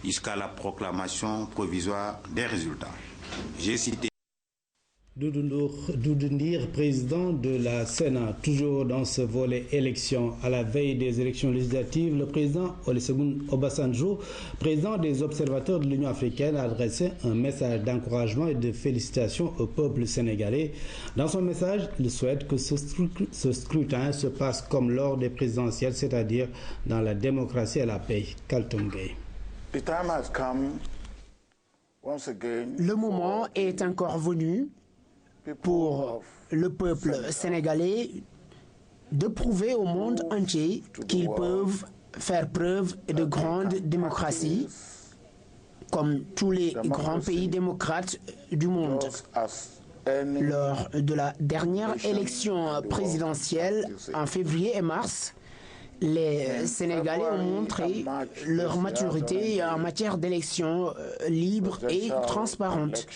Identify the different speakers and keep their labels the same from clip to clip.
Speaker 1: jusqu'à la proclamation provisoire des résultats. J'ai cité
Speaker 2: Doudou Ndir, président de la Sénat, toujours dans ce volet élections. À la veille des élections législatives, le président Olusegun Obasanjo, président des observateurs de l'Union africaine, a adressé un message d'encouragement et de félicitations au peuple sénégalais. Dans son message, il souhaite que ce scrutin se passe comme lors des présidentielles, c'est-à-dire dans la démocratie et la paix. Kaltongay.
Speaker 3: Le moment est encore venu pour le peuple sénégalais de prouver au monde entier qu'ils peuvent faire preuve de grande démocratie, comme tous les grands pays démocrates du monde. Lors de la dernière élection présidentielle en février et mars, les Sénégalais ont montré leur maturité en matière d'élections libres et transparentes.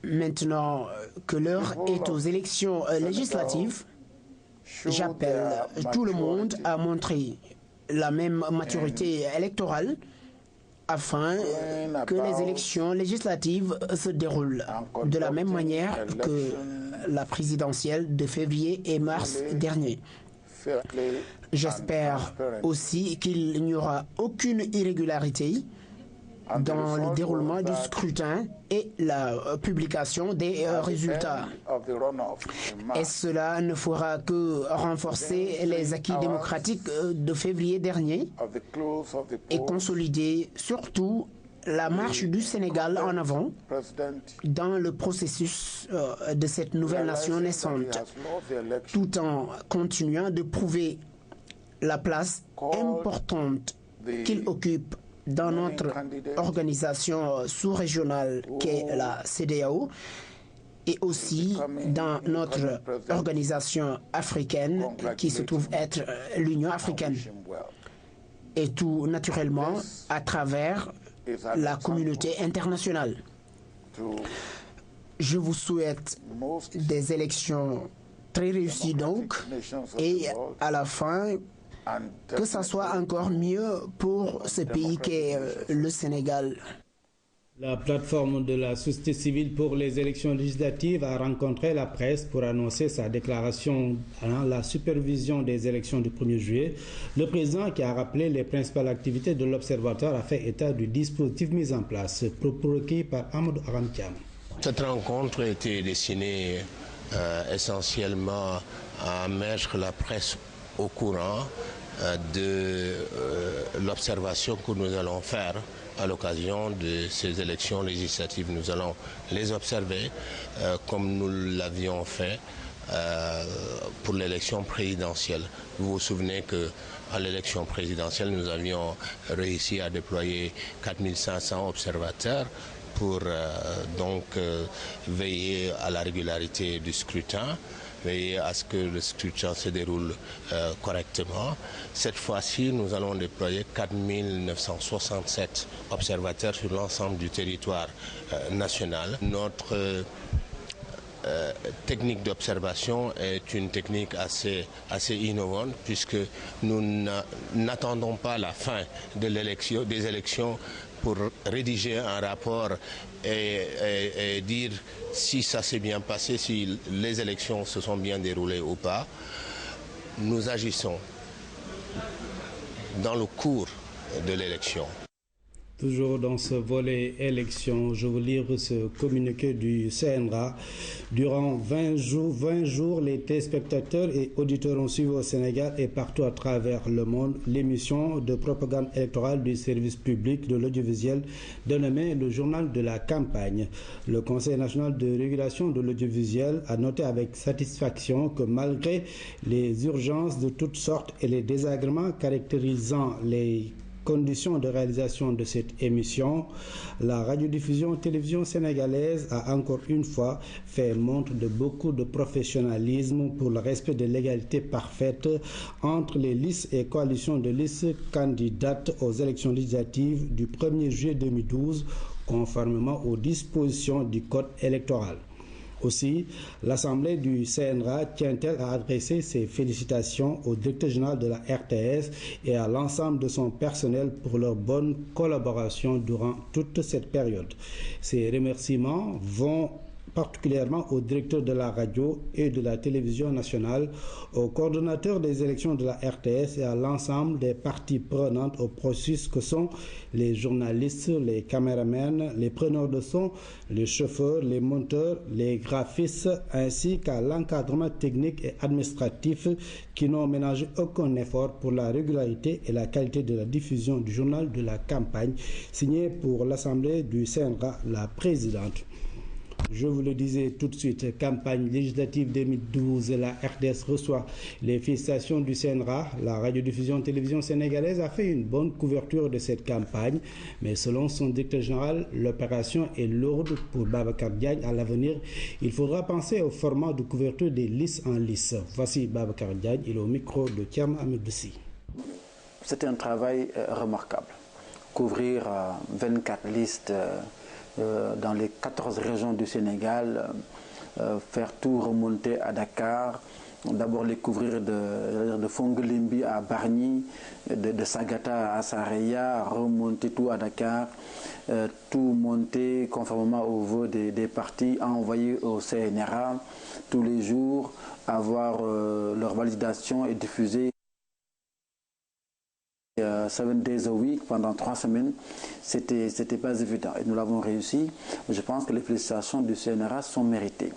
Speaker 3: Maintenant que l'heure est aux élections législatives, j'appelle tout le monde à montrer la même maturité électorale afin que les élections législatives se déroulent de la même manière que la présidentielle de février et mars dernier. J'espère aussi qu'il n'y aura aucune irrégularité dans le déroulement du scrutin et la publication des résultats. Et cela ne fera que renforcer les acquis démocratiques de février dernier et consolider surtout la marche du Sénégal en avant dans le processus de cette nouvelle nation naissante, tout en continuant de prouver la place importante qu'il occupe dans notre organisation sous-régionale qu'est la CEDEAO et aussi dans notre organisation africaine qui se trouve être l'Union africaine. Et tout naturellement à travers la communauté internationale. Je vous souhaite des élections très réussies donc et à la fin que ça soit encore mieux pour ce pays qu'est le Sénégal.
Speaker 2: La plateforme de la société civile pour les élections législatives a rencontré la presse pour annoncer sa déclaration à la supervision des élections du 1er juillet. Le président, qui a rappelé les principales activités de l'Observatoire, a fait état du dispositif mis en place, propos recueillis par Amadou Aramkiam.
Speaker 4: Cette rencontre a été destinée essentiellement à mettre la presse au courant de l'observation que nous allons faire à l'occasion de ces élections législatives. Nous allons les observer comme nous l'avions fait pour l'élection présidentielle. Vous vous souvenez qu'à l'élection présidentielle, nous avions réussi à déployer 4500 observateurs pour veiller à la régularité du scrutin, veiller à ce que le scrutin se déroule correctement. Cette fois-ci, nous allons déployer 4967 observateurs sur l'ensemble du territoire national. Notre technique d'observation est une technique assez innovante puisque nous n'attendons pas la fin de des élections pour rédiger un rapport et dire si ça s'est bien passé, si les élections se sont bien déroulées ou pas. Nous agissons dans le cours de l'élection.
Speaker 2: Toujours dans ce volet élection, je vous lire ce communiqué du CNRA. Durant 20 jours, les téléspectateurs et auditeurs ont suivi au Sénégal et partout à travers le monde l'émission de propagande électorale du service public de l'audiovisuel dénommé le journal de la campagne. Le Conseil national de régulation de l'audiovisuel a noté avec satisfaction que malgré les urgences de toutes sortes et les désagréments caractérisant les conditions de réalisation de cette émission, la radiodiffusion-télévision sénégalaise a encore une fois fait montre de beaucoup de professionnalisme pour le respect de l'égalité parfaite entre les listes et coalitions de listes candidates aux élections législatives du 1er juillet 2012, conformément aux dispositions du Code électoral. Aussi, l'Assemblée du CNRA tient-elle à adresser ses félicitations au directeur général de la RTS et à l'ensemble de son personnel pour leur bonne collaboration durant toute cette période. Ces remerciements vont particulièrement au directeur de la radio et de la télévision nationale, au coordonnateur des élections de la RTS et à l'ensemble des parties prenantes au processus que sont les journalistes, les caméramans, les preneurs de son, les chauffeurs, les monteurs, les graphistes, ainsi qu'à l'encadrement technique et administratif qui n'ont ménagé aucun effort pour la régularité et la qualité de la diffusion du journal de la campagne, signé pour l'Assemblée du CNRA, la présidente. Je vous le disais tout de suite, campagne législative 2012, la RDS reçoit les félicitations du CNRA. La radiodiffusion télévision sénégalaise a fait une bonne couverture de cette campagne, mais selon son directeur général, l'opération est lourde pour Babacar Diagne. À l'avenir, il faudra penser au format de couverture des listes en liste. Voici Babacar Diagne, il est au micro de Thiam Amedouci.
Speaker 5: C'était un travail remarquable. Couvrir 24 listes dans les 14 régions du Sénégal, faire tout remonter à Dakar, d'abord les couvrir de Fongolimbi à Bargny, de Sagata à Saraya, remonter tout à Dakar, tout monter conformément au vote des partis, envoyer au CNRA tous les jours, avoir leur validation et diffuser 7 days a week pendant 3 semaines, c'était pas évident et nous l'avons réussi. Je pense que les félicitations du CNRA sont méritées.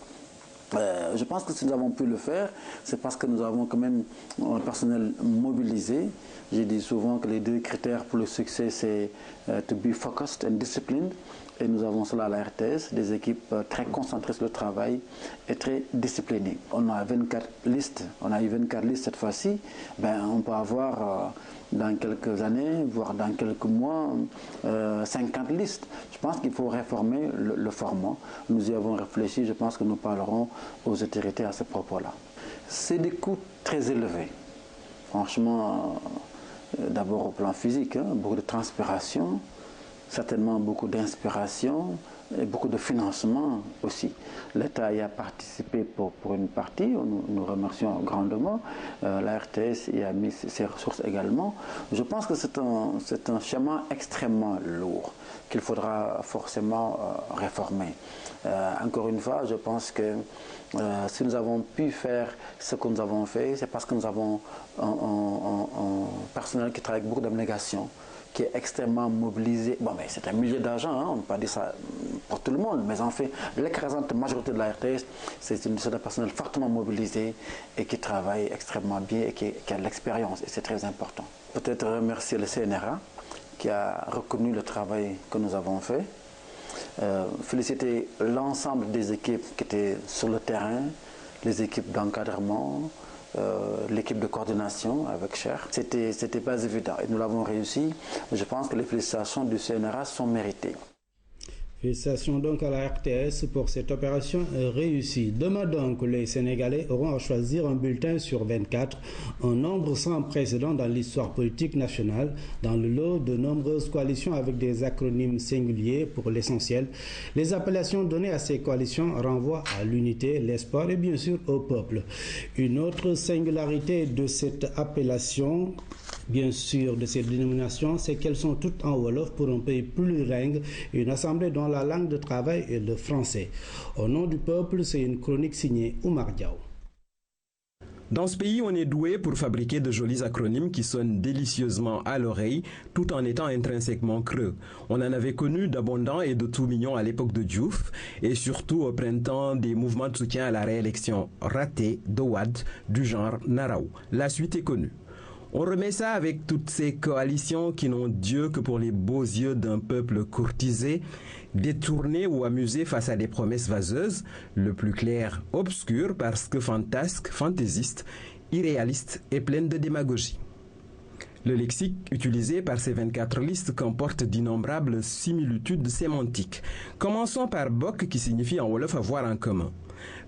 Speaker 5: Je pense que si nous avons pu le faire, c'est parce que nous avons quand même un personnel mobilisé. J'ai dit souvent que les 2 critères pour le succès, c'est to be focused and disciplined. Et nous avons cela à la RTS, des équipes très concentrées sur le travail et très disciplinées. On a 24 listes, on a eu 24 listes cette fois-ci. On peut avoir dans quelques années, voire dans quelques mois, 50 listes. Je pense qu'il faut réformer le format. Nous y avons réfléchi, je pense que nous parlerons aux autorités à ce propos-là. C'est des coûts très élevés. Franchement, d'abord au plan physique, beaucoup de transpiration, certainement beaucoup d'inspiration et beaucoup de financement aussi. L'État y a participé pour une partie, nous remercions grandement. La RTS y a mis ses ressources également. Je pense que c'est un chemin extrêmement lourd qu'il faudra forcément réformer. Encore une fois, je pense que si nous avons pu faire ce que nous avons fait, c'est parce que nous avons un personnel qui travaille avec beaucoup d'abnégation, qui est extrêmement mobilisé. Bon, mais c'est un milieu d'argent, on ne peut pas dire ça pour tout le monde, mais en fait, l'écrasante majorité de la RTS, c'est un personnel fortement mobilisé et qui travaille extrêmement bien et qui a de l'expérience, et c'est très important. Peut-être remercier le CNRA qui a reconnu le travail que nous avons fait, féliciter l'ensemble des équipes qui étaient sur le terrain, les équipes d'encadrement, l'équipe de coordination avec Cher. C'était pas évident et nous l'avons réussi. Je pense que les félicitations du CNRA sont méritées.
Speaker 2: Félicitations donc à la RTS pour cette opération réussie. Demain donc, les Sénégalais auront à choisir un bulletin sur 24, un nombre sans précédent dans l'histoire politique nationale, dans le lot de nombreuses coalitions avec des acronymes singuliers pour l'essentiel. Les appellations données à ces coalitions renvoient à l'unité, l'espoir et bien sûr au peuple. Une autre singularité de cette appellation, bien sûr, de ces dénominations, c'est qu'elles sont toutes en Wolof pour un pays plurilingue, une assemblée dont la langue de travail est le français. Au nom du peuple, c'est une chronique signée Oumar Diaw.
Speaker 6: Dans ce pays, on est doué pour fabriquer de jolis acronymes qui sonnent délicieusement à l'oreille, tout en étant intrinsèquement creux. On en avait connu d'abondants et de tout mignons à l'époque de Diouf, et surtout au printemps des mouvements de soutien à la réélection ratée de Wade du genre Naraou. La suite est connue. On remet ça avec toutes ces coalitions qui n'ont Dieu que pour les beaux yeux d'un peuple courtisé, détourné ou amusé face à des promesses vaseuses, le plus clair obscur parce que fantasque, fantaisiste, irréaliste et pleine de démagogie. Le lexique utilisé par ces 24 listes comporte d'innombrables similitudes sémantiques. Commençons par Bok qui signifie en Wolof avoir en commun.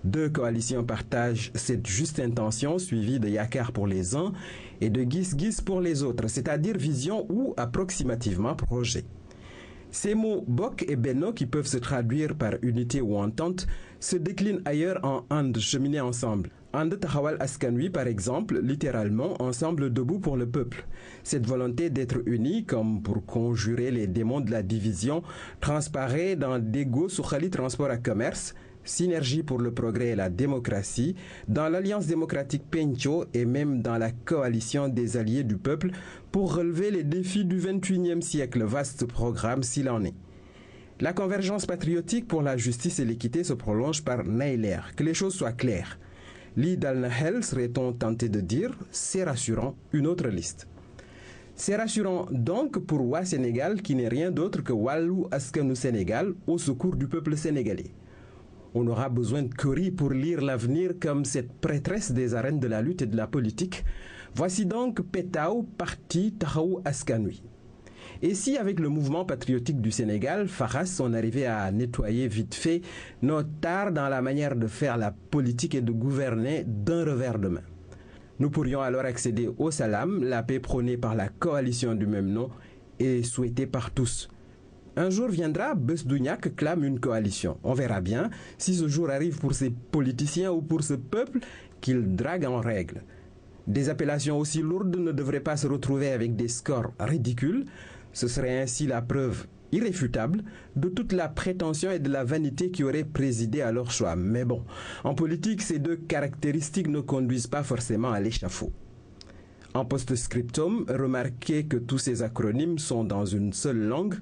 Speaker 6: 2 coalitions partagent cette juste intention suivie de Yakar pour les uns et de Gis-Gis pour les autres, c'est-à-dire vision ou approximativement projet. Ces mots Bok et Benno, qui peuvent se traduire par unité ou entente, se déclinent ailleurs en And, cheminer ensemble. And Tahawal Askanui, par exemple, littéralement, ensemble debout pour le peuple. Cette volonté d'être unis, comme pour conjurer les démons de la division, transparaît dans Dego Soukhali Transport à Commerce, Synergie pour le progrès et la démocratie, dans l'Alliance démocratique Pencho et même dans la coalition des alliés du peuple pour relever les défis du XXIe siècle, vaste programme s'il en est. La convergence patriotique pour la justice et l'équité se prolonge par Nailer. Que les choses soient claires. L'Id al-Nahel, serait-on tenté de dire, c'est rassurant, une autre liste. C'est rassurant donc pour Wa Sénégal qui n'est rien d'autre que Wallu Askanu Sénégal au secours du peuple sénégalais. On aura besoin de Kori pour lire l'avenir comme cette prêtresse des arènes de la lutte et de la politique. Voici donc Petao, parti Tahaou Askanui. Et si avec le mouvement patriotique du Sénégal, Faras, on arrivait à nettoyer vite fait nos tares dans la manière de faire la politique et de gouverner d'un revers de main. Nous pourrions alors accéder au salam, la paix prônée par la coalition du même nom et souhaitée par tous. Un jour viendra, Besdouniak clame une coalition. On verra bien si ce jour arrive pour ces politiciens ou pour ce peuple qu'ils draguent en règle. Des appellations aussi lourdes ne devraient pas se retrouver avec des scores ridicules. Ce serait ainsi la preuve irréfutable de toute la prétention et de la vanité qui auraient présidé à leur choix. Mais bon, en politique, ces deux caractéristiques ne conduisent pas forcément à l'échafaud. En post-scriptum, remarquez que tous ces acronymes sont dans une seule langue,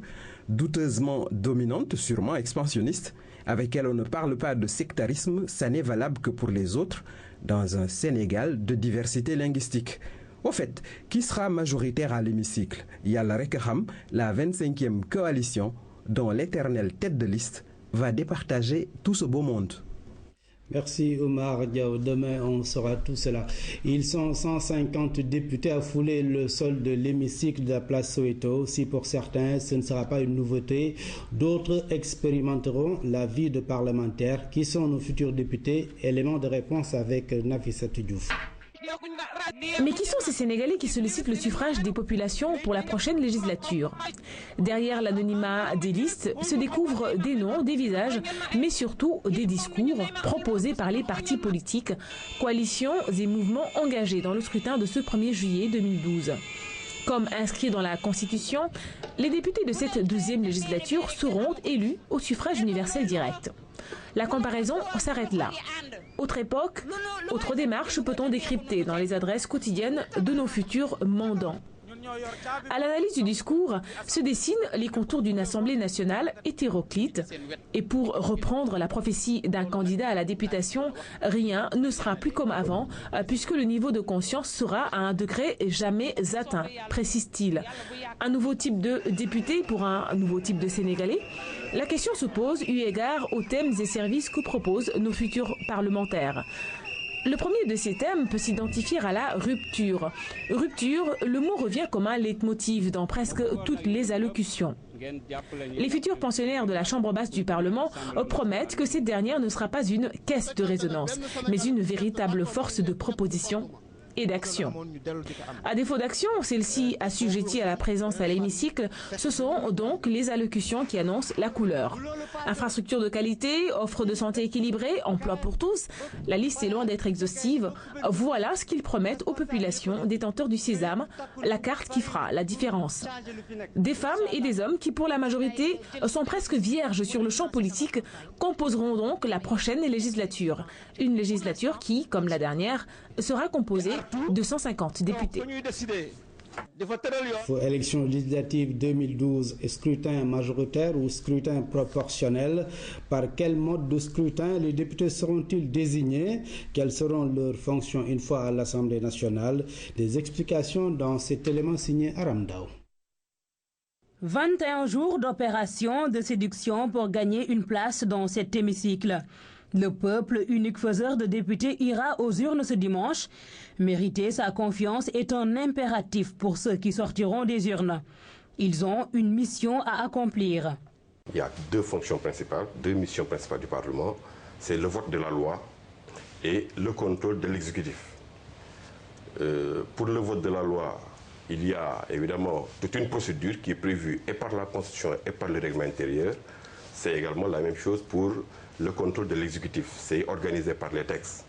Speaker 6: douteusement dominante, sûrement expansionniste, avec elle on ne parle pas de sectarisme, ça n'est valable que pour les autres, dans un Sénégal de diversité linguistique. Au fait, qui sera majoritaire à l'hémicycle? Yalla Rekaham, la 25e coalition, dont l'éternelle tête de liste, va départager tout ce beau monde.
Speaker 2: Merci Omar Diaw. Demain, on saura tout cela. Ils sont 150 députés à fouler le sol de l'hémicycle de la place Soweto. Si pour certains, ce ne sera pas une nouveauté, d'autres expérimenteront la vie de parlementaires. Qui sont nos futurs députés? Élément de réponse avec Nafissatou Diouf.
Speaker 7: Mais qui sont ces Sénégalais qui sollicitent le suffrage des populations pour la prochaine législature? Derrière l'anonymat des listes se découvrent des noms, des visages, mais surtout des discours proposés par les partis politiques, coalitions et mouvements engagés dans le scrutin de ce 1er juillet 2012. Comme inscrit dans la Constitution, les députés de cette 12e législature seront élus au suffrage universel direct. La comparaison s'arrête là. Autre époque, autre démarche peut-on décrypter dans les adresses quotidiennes de nos futurs mandants. À l'analyse du discours se dessinent les contours d'une Assemblée nationale hétéroclite. Et pour reprendre la prophétie d'un candidat à la députation, rien ne sera plus comme avant, puisque le niveau de conscience sera à un degré jamais atteint, précise-t-il. Un nouveau type de député pour un nouveau type de Sénégalais? La question se pose eu égard aux thèmes et services que proposent nos futurs parlementaires. Le premier de ces thèmes peut s'identifier à la rupture. Rupture, le mot revient comme un leitmotiv dans presque toutes les allocutions. Les futurs pensionnaires de la Chambre basse du Parlement promettent que cette dernière ne sera pas une caisse de résonance, mais une véritable force de proposition et d'action. À défaut d'action, celle-ci assujettie à la présence à l'hémicycle, ce sont donc les allocutions qui annoncent la couleur. Infrastructures de qualité, offre de santé équilibrée, emploi pour tous, la liste est loin d'être exhaustive. Voilà ce qu'ils promettent aux populations détenteurs du sésame, la carte qui fera la différence. Des femmes et des hommes qui, pour la majorité, sont presque vierges sur le champ politique, composeront donc la prochaine législature. Une législature qui, comme la dernière, sera composée de 150 députés.
Speaker 2: Pour élection législative 2012, scrutin majoritaire ou scrutin proportionnel, par quel mode de scrutin les députés seront-ils désignés? Quelles seront leurs fonctions une fois à l'Assemblée nationale? Des explications dans cet élément signé Aramdao.
Speaker 8: 21 jours d'opération de séduction pour gagner une place dans cet hémicycle. Le peuple, unique faiseur de députés, ira aux urnes ce dimanche. Mériter sa confiance est un impératif pour ceux qui sortiront des urnes. Ils ont une mission à accomplir.
Speaker 9: Il y a deux fonctions principales, deux missions principales du Parlement. C'est le vote de la loi et le contrôle de l'exécutif. Pour le vote de la loi, il y a évidemment toute une procédure qui est prévue et par la Constitution et par le règlement intérieur. C'est également la même chose pour le contrôle de l'exécutif. C'est organisé par les textes.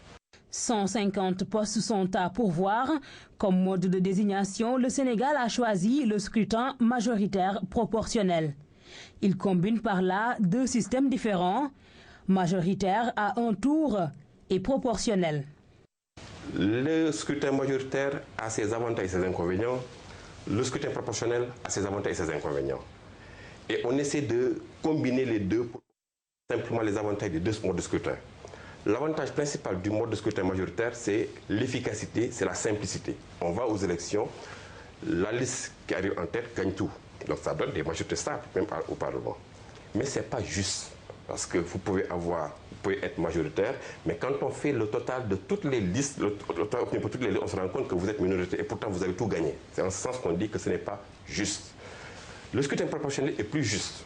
Speaker 8: 150 postes sont à pourvoir. Comme mode de désignation, le Sénégal a choisi le scrutin majoritaire proportionnel. Il combine par là deux systèmes différents, majoritaire à un tour et proportionnel.
Speaker 9: Le scrutin majoritaire a ses avantages et ses inconvénients. Le scrutin proportionnel a ses avantages et ses inconvénients. Et on essaie de combiner les deux pour simplement les avantages des deux modes de scrutin. L'avantage principal du mode de scrutin majoritaire, c'est l'efficacité, c'est la simplicité. On va aux élections, la liste qui arrive en tête gagne tout. Donc ça donne des majorités stables, même au Parlement. Mais ce n'est pas juste, parce que vous pouvez être majoritaire, mais quand on fait le total de toutes les listes, on se rend compte que vous êtes minoritaire et pourtant vous avez tout gagné. C'est en ce sens qu'on dit que ce n'est pas juste. Le scrutin proportionnel est plus juste,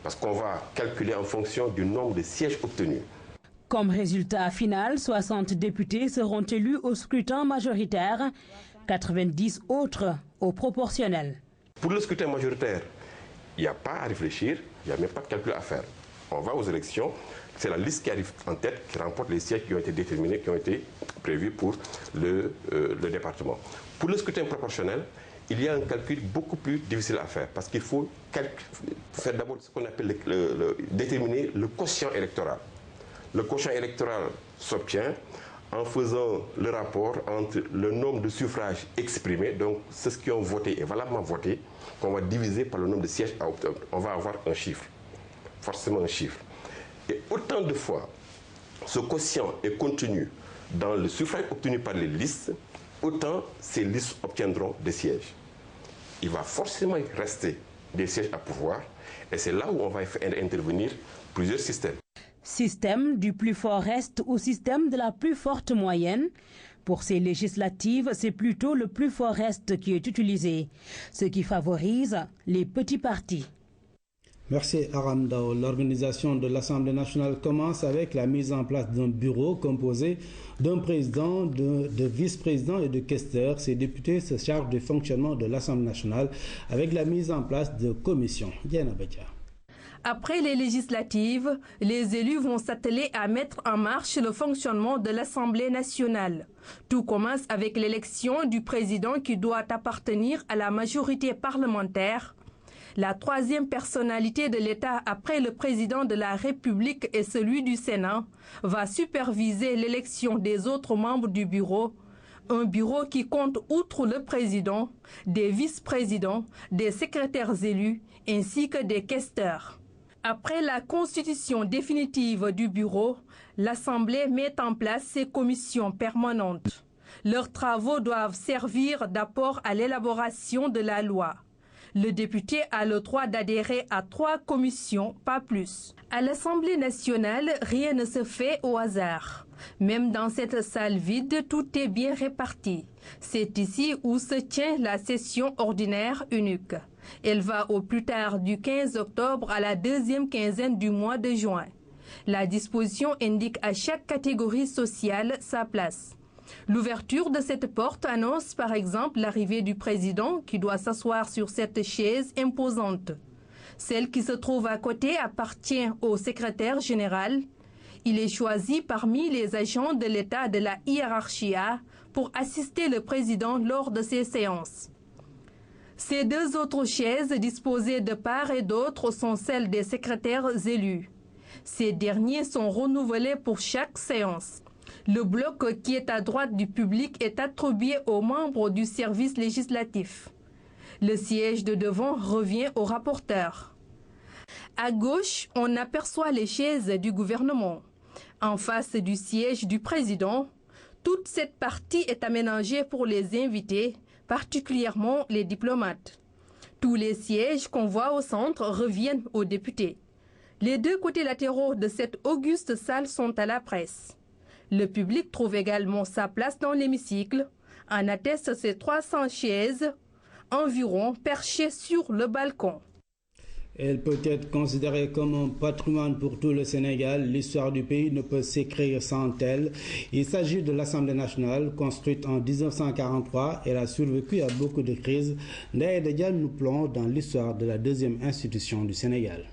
Speaker 9: parce qu'on va calculer en fonction du nombre de sièges obtenus.
Speaker 8: Comme résultat final, 60 députés seront élus au scrutin majoritaire, 90 autres au proportionnel.
Speaker 9: Pour le scrutin majoritaire, il n'y a pas à réfléchir, il n'y a même pas de calcul à faire. On va aux élections, c'est la liste qui arrive en tête qui remporte les sièges qui ont été déterminés, qui ont été prévus pour le département. Pour le scrutin proportionnel, il y a un calcul beaucoup plus difficile à faire parce qu'il faut faire d'abord ce qu'on appelle déterminer le quotient électoral. Le quotient électoral s'obtient en faisant le rapport entre le nombre de suffrages exprimés, donc ceux qui ont voté et valablement voté, qu'on va diviser par le nombre de sièges à obtenir. On va avoir un chiffre, forcément un chiffre. Et autant de fois ce quotient est contenu dans le suffrage obtenu par les listes, autant ces listes obtiendront des sièges. Il va forcément rester des sièges à pouvoir et c'est là où on va faire intervenir plusieurs systèmes.
Speaker 8: Système du plus fort reste ou système de la plus forte moyenne. Pour ces législatives, c'est plutôt le plus fort reste qui est utilisé, ce qui favorise les petits partis.
Speaker 2: Merci Aram Dao. L'organisation de l'Assemblée nationale commence avec la mise en place d'un bureau composé d'un président, de vice-présidents et de questeurs. Ces députés se chargent du fonctionnement de l'Assemblée nationale avec la mise en place de commissions. Diana Bedia.
Speaker 10: Après les législatives, les élus vont s'atteler à mettre en marche le fonctionnement de l'Assemblée nationale. Tout commence avec l'élection du président qui doit appartenir à la majorité parlementaire. La troisième personnalité de l'État après le président de la République et celui du Sénat va superviser l'élection des autres membres du bureau. Un bureau qui compte outre le président, des vice-présidents, des secrétaires élus ainsi que des questeurs. Après la constitution définitive du bureau, l'Assemblée met en place ses commissions permanentes. Leurs travaux doivent servir d'apport à l'élaboration de la loi. Le député a le droit d'adhérer à 3 commissions, pas plus. À l'Assemblée nationale, rien ne se fait au hasard. Même dans cette salle vide, tout est bien réparti. C'est ici où se tient la session ordinaire unique. Elle va au plus tard du 15 octobre à la deuxième quinzaine du mois de juin. La disposition indique à chaque catégorie sociale sa place. L'ouverture de cette porte annonce par exemple l'arrivée du président qui doit s'asseoir sur cette chaise imposante. Celle qui se trouve à côté appartient au secrétaire général. Il est choisi parmi les agents de l'État de la hiérarchie A pour assister le président lors de ses séances. Ces 2 autres chaises disposées de part et d'autre sont celles des secrétaires élus. Ces derniers sont renouvelés pour chaque séance. Le bloc qui est à droite du public est attribué aux membres du service législatif. Le siège de devant revient au rapporteur. À gauche, on aperçoit les chaises du gouvernement. En face du siège du président, toute cette partie est aménagée pour les invités, particulièrement les diplomates. Tous les sièges qu'on voit au centre reviennent aux députés. Les 2 côtés latéraux de cette auguste salle sont à la presse. Le public trouve également sa place dans l'hémicycle. En attestent ces 300 chaises environ perchées sur le balcon.
Speaker 2: Elle peut être considérée comme un patrimoine pour tout le Sénégal. L'histoire du pays ne peut s'écrire sans elle. Il s'agit de l'Assemblée nationale, construite en 1943. Elle a survécu à beaucoup de crises. Ndeye Dedia nous plonge dans l'histoire de la deuxième institution du Sénégal.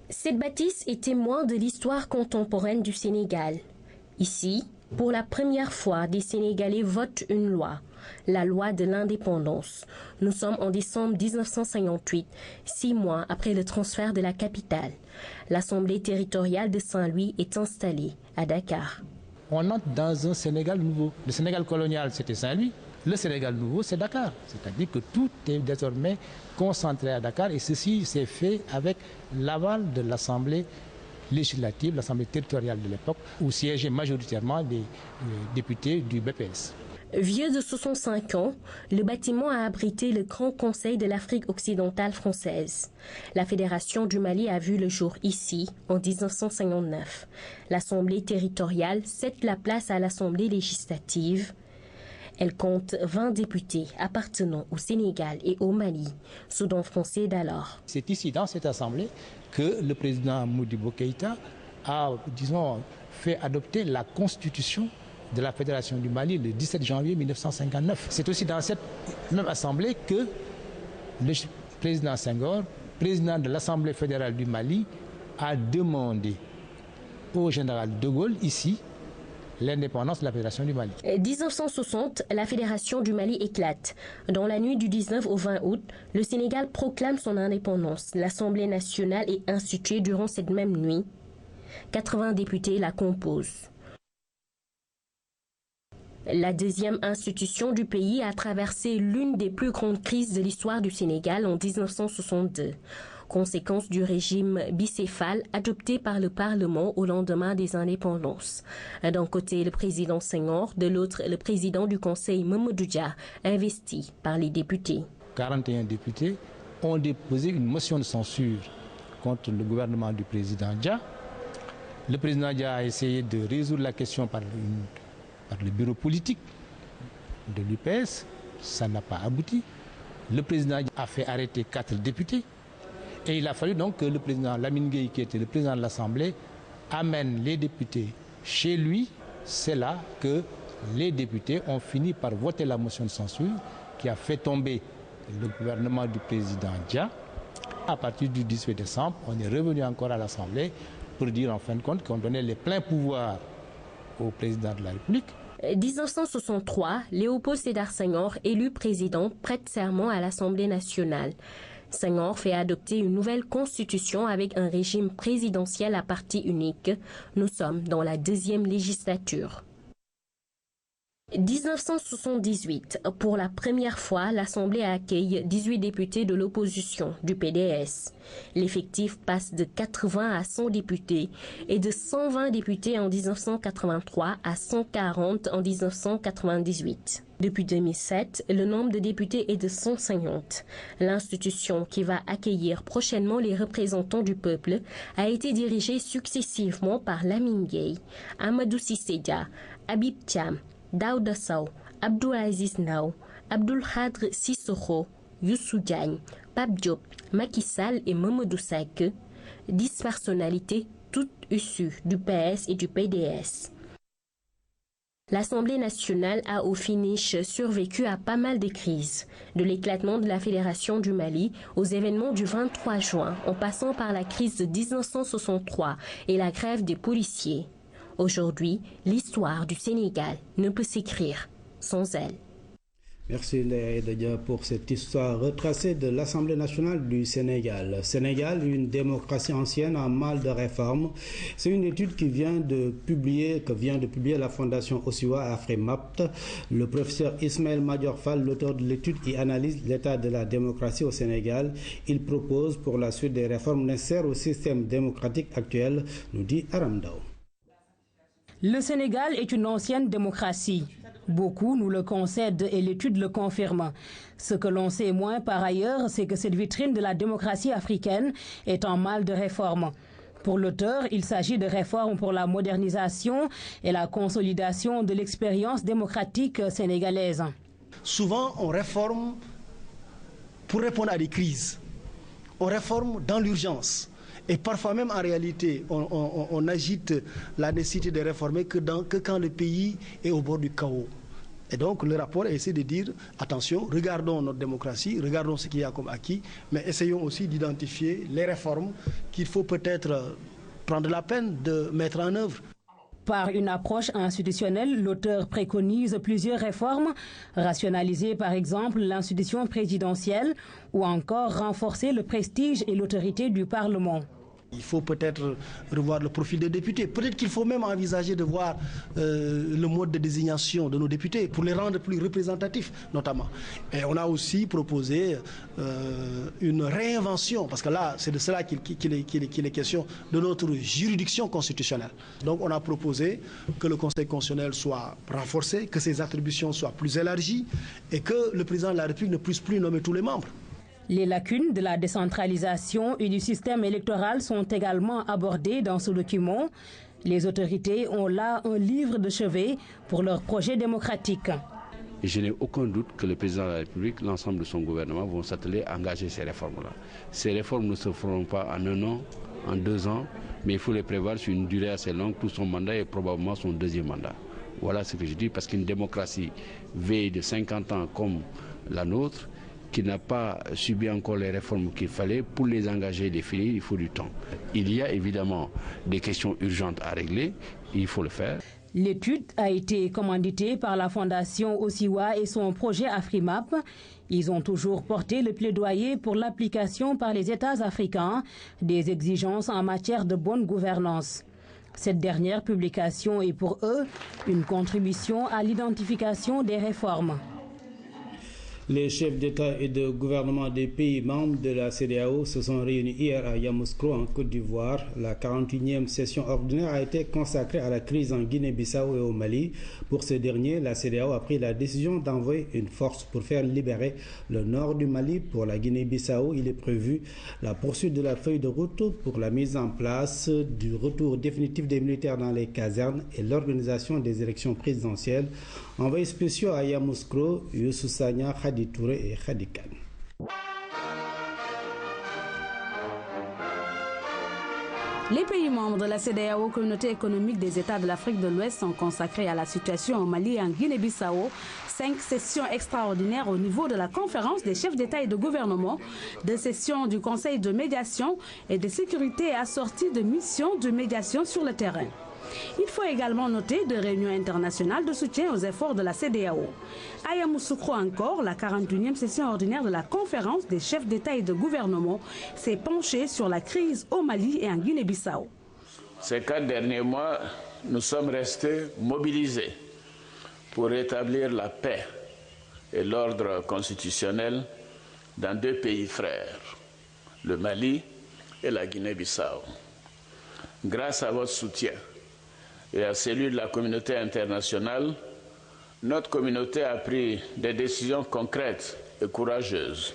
Speaker 11: Cette bâtisse est témoin de l'histoire contemporaine du Sénégal. Ici, pour la première fois, des Sénégalais votent une loi, la loi de l'indépendance. Nous sommes en décembre 1958, 6 mois après le transfert de la capitale. L'Assemblée territoriale de Saint-Louis est installée à Dakar.
Speaker 12: On entre dans un Sénégal nouveau. Le Sénégal colonial, c'était Saint-Louis. Le Sénégal nouveau, c'est Dakar. C'est-à-dire que tout est désormais concentré à Dakar et ceci s'est fait avec l'aval de l'Assemblée législative, l'Assemblée territoriale de l'époque, où siégeaient majoritairement des députés du BPS.
Speaker 11: Vieux de 65 ans, le bâtiment a abrité le Grand Conseil de l'Afrique occidentale française. La Fédération du Mali a vu le jour ici, en 1959. L'Assemblée territoriale cède la place à l'Assemblée législative. Elle compte 20 députés appartenant au Sénégal et au Mali, Soudan français d'alors.
Speaker 12: C'est ici, dans cette Assemblée, que le président Modibo Keïta a, fait adopter la Constitution de la Fédération du Mali le 17 janvier 1959. C'est aussi dans cette même Assemblée que le président Senghor, président de l'Assemblée fédérale du Mali, a demandé au général de Gaulle, ici, l'indépendance de la Fédération du Mali.
Speaker 11: 1960, la Fédération du Mali éclate. Dans la nuit du 19 au 20 août, le Sénégal proclame son indépendance. L'Assemblée nationale est instituée durant cette même nuit. 80 députés la composent. La deuxième institution du pays a traversé l'une des plus grandes crises de l'histoire du Sénégal en 1962. Conséquence du régime bicéphale adopté par le Parlement au lendemain des indépendances. D'un côté, le président Senghor, de l'autre, le président du Conseil Mamadou Dia, investi par les députés.
Speaker 12: 41 députés ont déposé une motion de censure contre le gouvernement du président Dia. Le président Dia a essayé de résoudre la question par le bureau politique de l'UPS. Ça n'a pas abouti. Le président Dia a fait arrêter 4 députés. Et il a fallu donc que le président Lamine Gueye, qui était le président de l'Assemblée, amène les députés chez lui. C'est là que les députés ont fini par voter la motion de censure qui a fait tomber le gouvernement du président Dia. À partir du 18 décembre, on est revenu encore à l'Assemblée pour dire en fin de compte qu'on donnait les pleins pouvoirs au président de la République.
Speaker 11: 1963, Léopold Sédar Senghor, élu président, prête serment à l'Assemblée nationale. Senghor fait adopter une nouvelle constitution avec un régime présidentiel à parti unique. Nous sommes dans la deuxième législature. 1978, pour la première fois, l'Assemblée accueille 18 députés de l'opposition du PDS. L'effectif passe de 80 à 100 députés et de 120 députés en 1983 à 140 en 1998. Depuis 2007, le nombre de députés est de 150. L'institution qui va accueillir prochainement les représentants du peuple a été dirigée successivement par Lamine Gueye, Amadou Cissé Dia, Habib Thiam, Daouda Sow, Abdoul Aziz Ndaw, Abdoul Khadr Sissoko, Youssou Diagne, Pape Diop, Macky Sall et Mamadou Seck, 10 personnalités toutes issues du PS et du PDS. L'Assemblée nationale a au finish survécu à pas mal de crises, de l'éclatement de la Fédération du Mali aux événements du 23 juin, en passant par la crise de 1963 et la grève des policiers. Aujourd'hui, l'histoire du Sénégal ne peut s'écrire sans elle.
Speaker 2: Merci Ndeye Dedia pour cette histoire retracée de l'Assemblée nationale du Sénégal. Sénégal, une démocratie ancienne en mal de réforme. C'est une étude que vient de publier la Fondation Osiwa Afrimapt. Le professeur Ismaël Madior Fall, l'auteur de l'étude, y analyse l'état de la démocratie au Sénégal. Il propose pour la suite des réformes nécessaires au système démocratique actuel, nous dit Aram Ndao.
Speaker 8: Le Sénégal est une ancienne démocratie. Beaucoup nous le concèdent et l'étude le confirme. Ce que l'on sait moins par ailleurs, c'est que cette vitrine de la démocratie africaine est en mal de réforme. Pour l'auteur, il s'agit de réformes pour la modernisation et la consolidation de l'expérience démocratique sénégalaise.
Speaker 13: Souvent, on réforme pour répondre à des crises. on réforme dans l'urgence. Et parfois même en réalité, on agite la nécessité de réformer que quand le pays est au bord du chaos. Et donc le rapport essaie de dire, attention, regardons notre démocratie, regardons ce qu'il y a comme acquis, mais essayons aussi d'identifier les réformes qu'il faut peut-être prendre la peine de mettre en œuvre.
Speaker 8: Par une approche institutionnelle, l'auteur préconise plusieurs réformes, rationaliser par exemple l'institution présidentielle ou encore renforcer le prestige et l'autorité du Parlement.
Speaker 13: Il faut peut-être revoir le profil des députés. Peut-être qu'il faut même envisager de voir le mode de désignation de nos députés pour les rendre plus représentatifs, notamment. Et on a aussi proposé une réinvention, parce que là, c'est de cela qu'il est question, de notre juridiction constitutionnelle. Donc on a proposé que le Conseil constitutionnel soit renforcé, que ses attributions soient plus élargies et que le président de la République ne puisse plus nommer tous les membres.
Speaker 8: Les lacunes de la décentralisation et du système électoral sont également abordées dans ce document. Les autorités ont là un livre de chevet pour leur projet démocratique.
Speaker 14: Et je n'ai aucun doute que le président de la République, l'ensemble de son gouvernement vont s'atteler à engager ces réformes-là. Ces réformes ne se feront pas en 1 an, en 2 ans, mais il faut les prévoir sur une durée assez longue, tout son mandat et probablement son 2e mandat. Voilà ce que je dis, parce qu'une démocratie vieille de 50 ans comme la nôtre, qui n'a pas subi encore les réformes qu'il fallait, pour les engager et les finir, il faut du temps. Il y a évidemment des questions urgentes à régler, il faut le faire.
Speaker 8: L'étude a été commanditée par la Fondation Osiwa et son projet Afrimap. Ils ont toujours porté le plaidoyer pour l'application par les États africains des exigences en matière de bonne gouvernance. Cette dernière publication est pour eux une contribution à l'identification des réformes.
Speaker 2: Les chefs d'État et de gouvernement des pays membres de la CEDEAO se sont réunis hier à Yamoussoukro en Côte d'Ivoire. La 41e session ordinaire a été consacrée à la crise en Guinée-Bissau et au Mali. Pour ce dernier, la CEDEAO a pris la décision d'envoyer une force pour faire libérer le nord du Mali. Pour la Guinée-Bissau, il est prévu la poursuite de la feuille de route pour la mise en place du retour définitif des militaires dans les casernes et l'organisation des élections présidentielles. Envoyés spéciaux à Yamoussoukro, Youssou Sagna, Khadi Touré et Khadi Kane.
Speaker 15: Les pays membres de la CEDEAO, Communauté économique des États de l'Afrique de l'Ouest, sont consacrés à la situation au Mali et en Guinée-Bissau. 5 sessions extraordinaires au niveau de la conférence des chefs d'État et de gouvernement, 2 sessions du Conseil de médiation et de sécurité assorties de missions de médiation sur le terrain. Il faut également noter 2 réunions internationales de soutien aux efforts de la CEDEAO. À Yamoussoukro encore, la 41e session ordinaire de la conférence des chefs d'État et de gouvernement s'est penchée sur la crise au Mali et en Guinée-Bissau.
Speaker 16: Ces 4 derniers mois, nous sommes restés mobilisés pour rétablir la paix et l'ordre constitutionnel dans 2 pays frères, le Mali et la Guinée-Bissau. Grâce à votre soutien et à celui de la communauté internationale, notre communauté a pris des décisions concrètes et courageuses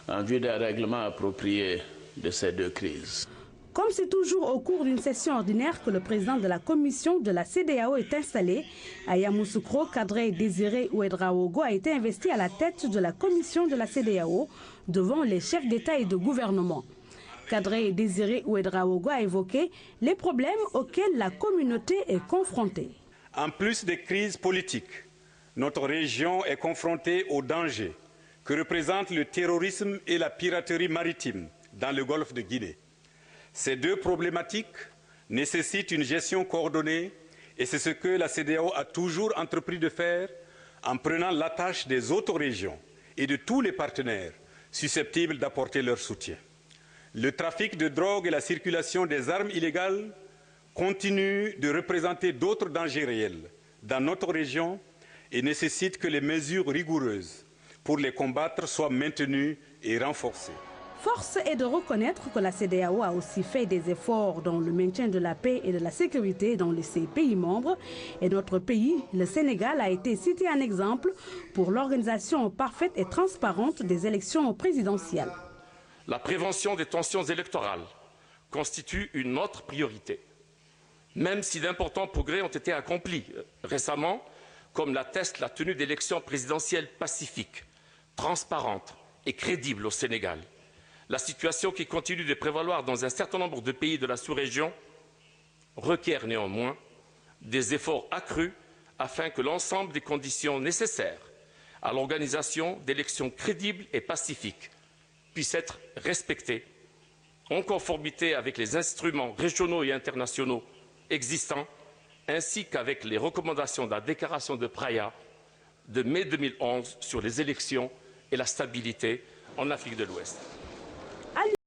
Speaker 16: en vue d'un règlement approprié de ces 2 crises.
Speaker 15: Comme c'est toujours au cours d'une session ordinaire que le président de la commission de la CEDEAO est installé, à Yamoussoukro, Kadri Désiré Ouédraogo a été investi à la tête de la commission de la CEDEAO devant les chefs d'État et de gouvernement. Kadri Désiré Ouédraogo a évoqué les problèmes auxquels la communauté est confrontée.
Speaker 17: En plus des crises politiques, notre région est confrontée aux dangers que représentent le terrorisme et la piraterie maritime dans le golfe de Guinée. Ces 2 problématiques nécessitent une gestion coordonnée et c'est ce que la CEDEAO a toujours entrepris de faire en prenant l'attache des autres régions et de tous les partenaires susceptibles d'apporter leur soutien. Le trafic de drogue et la circulation des armes illégales continuent de représenter d'autres dangers réels dans notre région et nécessitent que les mesures rigoureuses pour les combattre soient maintenues et renforcées.
Speaker 15: Force est de reconnaître que la CEDEAO a aussi fait des efforts dans le maintien de la paix et de la sécurité dans ses pays membres. Et notre pays, le Sénégal, a été cité en exemple pour l'organisation parfaite et transparente des élections présidentielles.
Speaker 18: La prévention des tensions électorales constitue une autre priorité, même si d'importants progrès ont été accomplis récemment, comme l'atteste la tenue d'élections présidentielles pacifiques, transparentes et crédibles au Sénégal. La situation qui continue de prévaloir dans un certain nombre de pays de la sous-région requiert néanmoins des efforts accrus afin que l'ensemble des conditions nécessaires à l'organisation d'élections crédibles et pacifiques puissent être respectées en conformité avec les instruments régionaux et internationaux existants, ainsi qu'avec les recommandations de la déclaration de Praia de mai 2011 sur les élections et la stabilité en Afrique de l'Ouest.